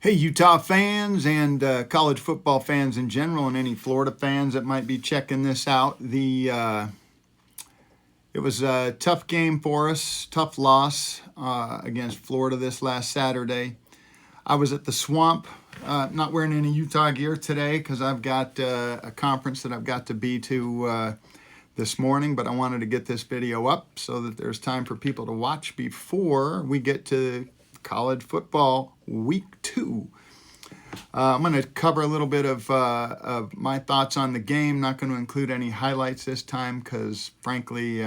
Hey, Utah fans and college football fans in general, and any Florida fans that might be checking this out. It was a tough game for us, tough loss against Florida this last Saturday. I was at the Swamp, not wearing any Utah gear today because I've got a conference that I've got to be to this morning, but I wanted to get this video up so that there's time for people to watch before we get to college football week 2. I'm going to cover a little bit of my thoughts on the game. Not going to include any highlights this time because, frankly,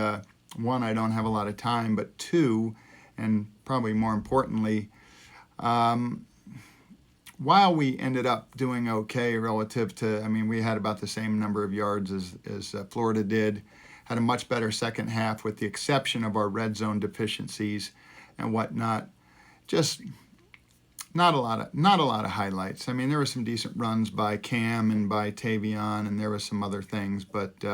one, I don't have a lot of time, but two, and probably more importantly, while we ended up doing okay relative to, we had about the same number of yards as Florida did, had a much better second half with the exception of our red zone deficiencies and whatnot. Just not a lot of highlights. There were some decent runs by Cam and by Tavion, and there were some other things, but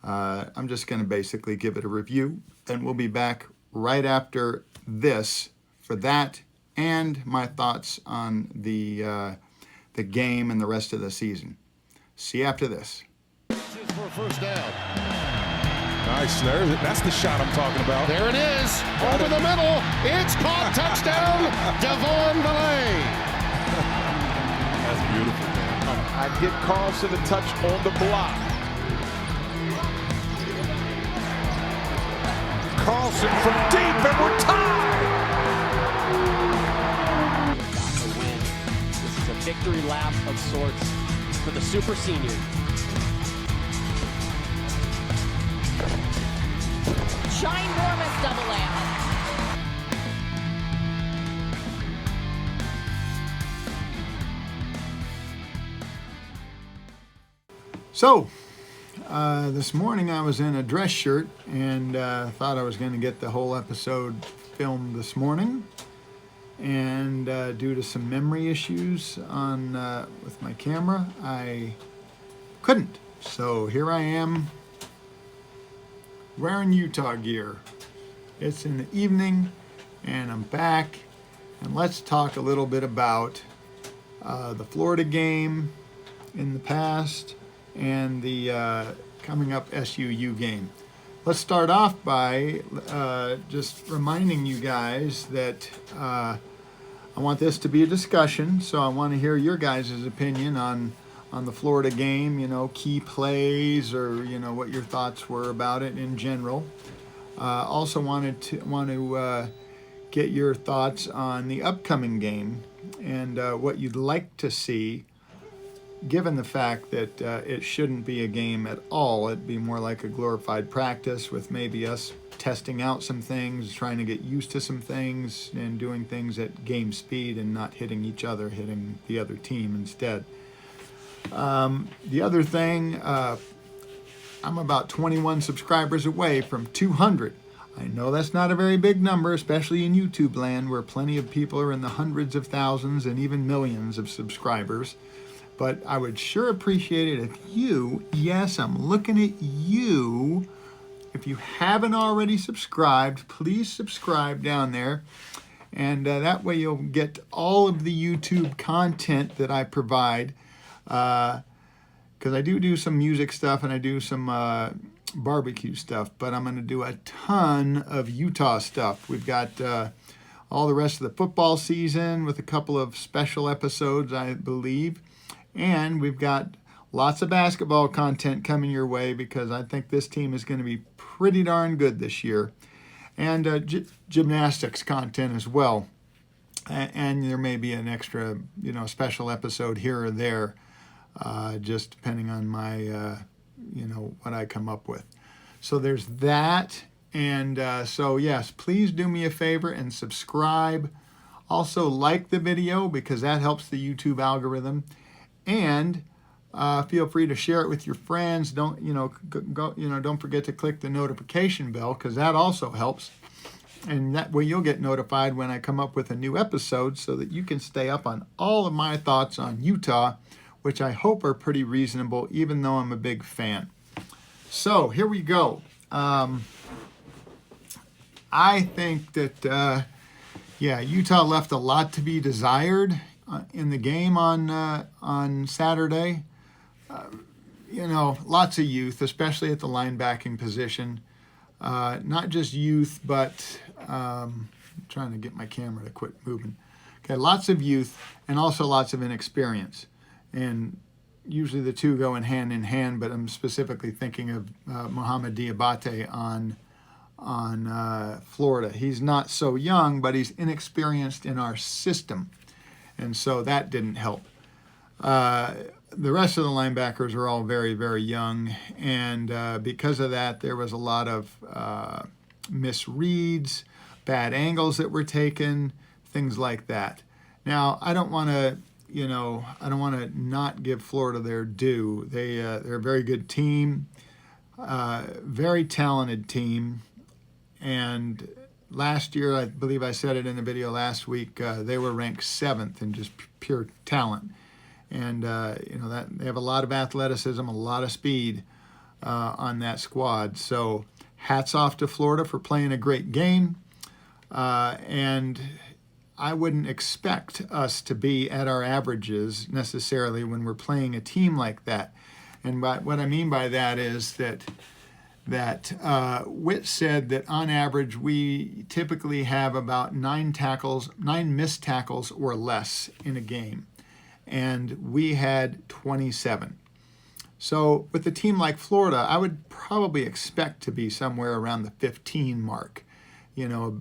I'm just going to basically give it a review, and we'll be back right after this for that and my thoughts on the game and the rest of the season. See you after this. For a first down. Nice. That's the shot I'm talking about. There it is. Over the middle. It's caught. Touchdown. Devon Valet. That's beautiful, man. I get Carlson a touch on the block. Carlson from deep, and we're tied. Got to win. This is a victory lap of sorts for the Super Senior. Ginormous double layout. So, this morning I was in a dress shirt and thought I was going to get the whole episode filmed this morning. And due to some memory issues with my camera, I couldn't. So here I am wearing Utah gear. It's in the evening and I'm back, and let's talk a little bit about the Florida game in the past and the coming up SUU game. Let's start off by just reminding you guys that I want this to be a discussion, so I want to hear your guys' opinion on the Florida game, key plays, or what your thoughts were about it in general. Also want to get your thoughts on the upcoming game and what you'd like to see, given the fact that it shouldn't be a game at all. It'd be more like a glorified practice with maybe us testing out some things, trying to get used to some things, and doing things at game speed and not hitting each other, hitting the other team instead. The other thing, I'm about 21 subscribers away from 200. I know that's not a very big number, especially in YouTube land where plenty of people are in the hundreds of thousands and even millions of subscribers. But I would sure appreciate it if you, yes, I'm looking at you, if you haven't already subscribed, please subscribe down there. And that way you'll get all of the YouTube content that I provide. Because I do some music stuff and I do some barbecue stuff, but I'm going to do a ton of Utah stuff. We've got all the rest of the football season with a couple of special episodes, I believe, and we've got lots of basketball content coming your way because I think this team is going to be pretty darn good this year, and gymnastics content as well, and there may be an extra special episode here or there. Just depending on my, what I come up with. So there's that. And so, yes, please do me a favor and subscribe. Also, like the video because that helps the YouTube algorithm. And feel free to share it with your friends. Don't forget to click the notification bell because that also helps. And that way you'll get notified when I come up with a new episode so that you can stay up on all of my thoughts on Utah, which I hope are pretty reasonable, even though I'm a big fan. So here we go. I think that, Utah left a lot to be desired in the game on Saturday. Lots of youth, especially at the linebacking position. Not just youth, but I'm trying to get my camera to quit moving. Okay, lots of youth and also lots of inexperience. And usually the two go in hand, but I'm specifically thinking of Mohamed Diabate on Florida. He's not so young, but he's inexperienced in our system. And so that didn't help. The rest of the linebackers are all very, very young. And because of that, there was a lot of misreads, bad angles that were taken, things like that. Now, I don't want to not give Florida their due. They're a very good team, very talented team. And last year, I believe I said it in the video last week, they were ranked 7th in just pure talent. And, that they have a lot of athleticism, a lot of speed on that squad. So hats off to Florida for playing a great game. And I wouldn't expect us to be at our averages necessarily when we're playing a team like that. And what I mean by that is that Witt said that on average we typically have about 9 missed tackles or less in a game. And we had 27. So with a team like Florida, I would probably expect to be somewhere around the 15 mark. A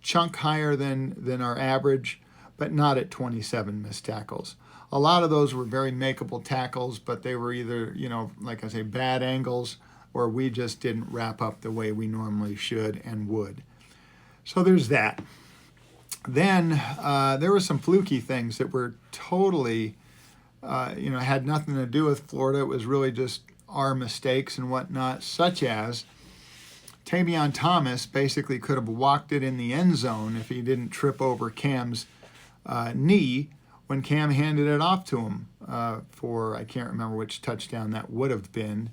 chunk higher than our average, but not at 27 missed tackles. A lot of those were very makeable tackles, but they were either, like I say, bad angles, or we just didn't wrap up the way we normally should and would. So there's that. Then there were some fluky things that were totally, had nothing to do with Florida. It was really just our mistakes and whatnot, such as Tavion Thomas basically could have walked it in the end zone if he didn't trip over Cam's knee when Cam handed it off to him for, I can't remember which touchdown that would have been,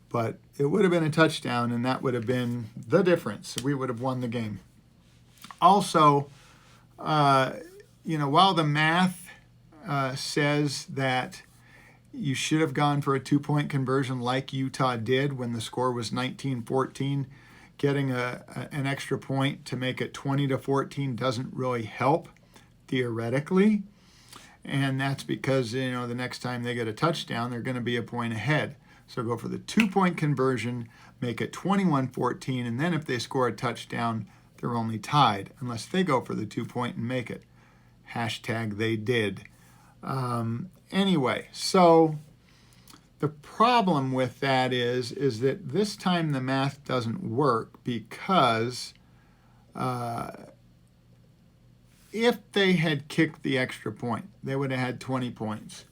but it would have been a touchdown, and that would have been the difference. We would have won the game. Also, while the math says that you should have gone for a 2-point conversion like Utah did when the score was 19-14, getting an extra point to make it 20-14 doesn't really help theoretically. And that's because, the next time they get a touchdown, they're going to be a point ahead. So go for the 2-point conversion, make it 21-14, and then if they score a touchdown, they're only tied, unless they go for the 2-point and make it. Hashtag they did. Anyway, so the problem with that is that this time the math doesn't work because if they had kicked the extra point, they would have had 20 points.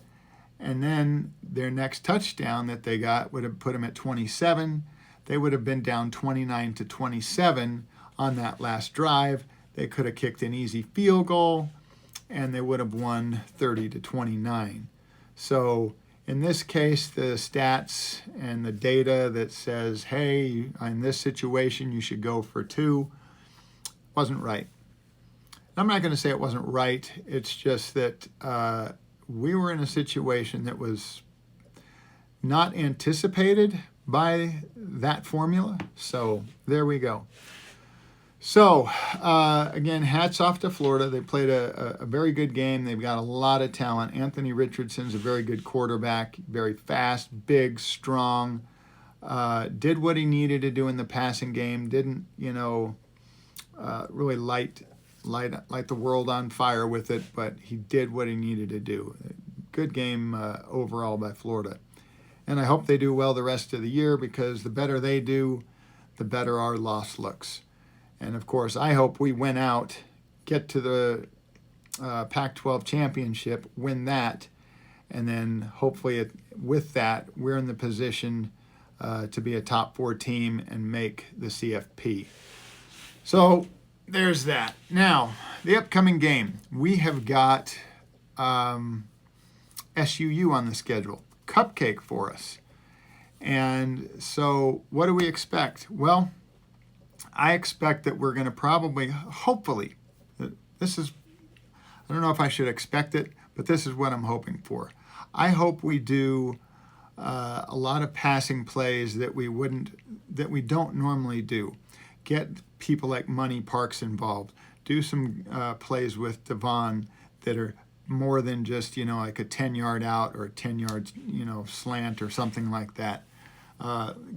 And then their next touchdown that they got would have put them at 27. They would have been down 29-27 on that last drive. They could have kicked an easy field goal, and they would have won 30-29. So in this case, the stats and the data that says, hey, in this situation, you should go for 2, wasn't right. I'm not going to say it wasn't right. It's just that we were in a situation that was not anticipated by that formula. So there we go. So, again, hats off to Florida. They played a very good game. They've got a lot of talent. Anthony Richardson's a very good quarterback, very fast, big, strong, did what he needed to do in the passing game, didn't, really light the world on fire with it, but he did what he needed to do. Good game overall by Florida. And I hope they do well the rest of the year, because the better they do, the better our loss looks. And, of course, I hope we win out, get to the Pac-12 championship, win that, and then hopefully with that, we're in the position to be a top 4 team and make the CFP. So there's that. Now, the upcoming game, we have got SUU on the schedule. Cupcake for us. And so what do we expect? Well, I expect that we're going to hopefully, I don't know if I should expect it, but this is what I'm hoping for. I hope we do a lot of passing plays that we don't normally do. Get people like Money Parks involved. Do some plays with Devon that are more than just, like a 10-yard out or a 10-yard, slant or something like that.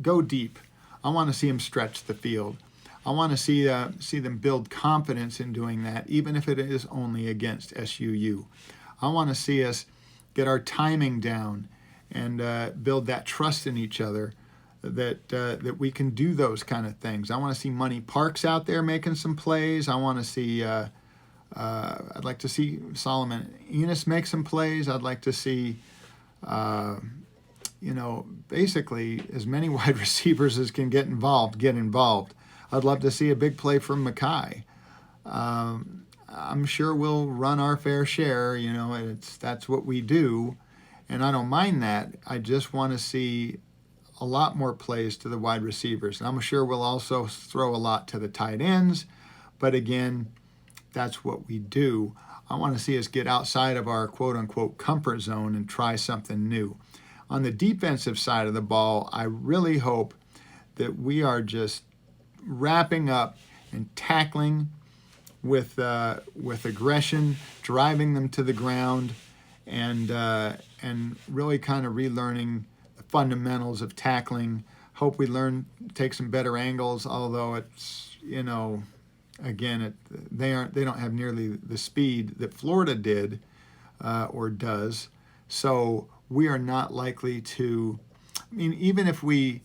Go deep. I want to see them stretch the field. I want to see them build confidence in doing that, even if it is only against SUU. I want to see us get our timing down and build that trust in each other that we can do those kind of things. I want to see Money Parks out there making some plays. I want to see, I'd like to see Solomon Enos make some plays. I'd like to see, basically as many wide receivers as can get involved. I'd love to see a big play from Mackay. I'm sure we'll run our fair share, that's what we do, and I don't mind that. I just want to see a lot more plays to the wide receivers. And I'm sure we'll also throw a lot to the tight ends, but again, that's what we do. I want to see us get outside of our quote-unquote comfort zone and try something new. On the defensive side of the ball, I really hope that we are just wrapping up and tackling with aggression, driving them to the ground, and really kind of relearning the fundamentals of tackling. Hope we take some better angles, although it's, again, they don't have nearly the speed that Florida did or does. So we are not likely to. I mean, even if we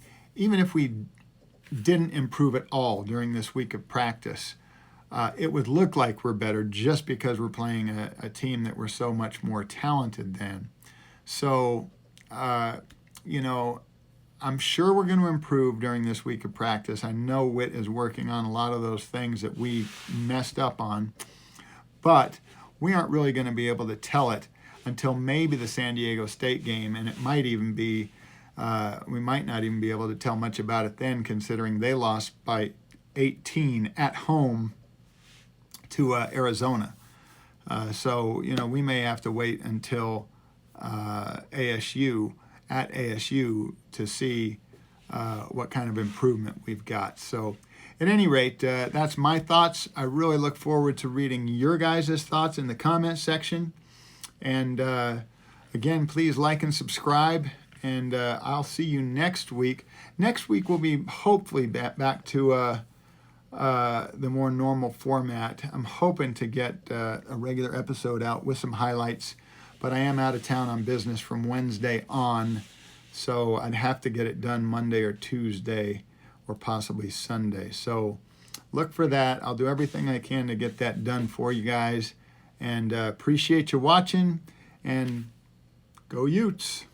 didn't improve at all during this week of practice, it would look like we're better just because we're playing a team that we're so much more talented than. So, I'm sure we're going to improve during this week of practice. I know Whit is working on a lot of those things that we messed up on, but we aren't really going to be able to tell it until maybe the San Diego State game, and it might even be, we might not even be able to tell much about it then, considering they lost by 18 at home to Arizona. So, we may have to wait until ASU to see what kind of improvement we've got. So at any rate, that's my thoughts. I really look forward to reading your guys' thoughts in the comment section. And again, please like and subscribe. And I'll see you next week. Next week we'll be hopefully back to the more normal format. I'm hoping to get a regular episode out with some highlights, but I am out of town on business from Wednesday on, so I'd have to get it done Monday or Tuesday or possibly Sunday. So look for that. I'll do everything I can to get that done for you guys, and appreciate you watching, and go Utes.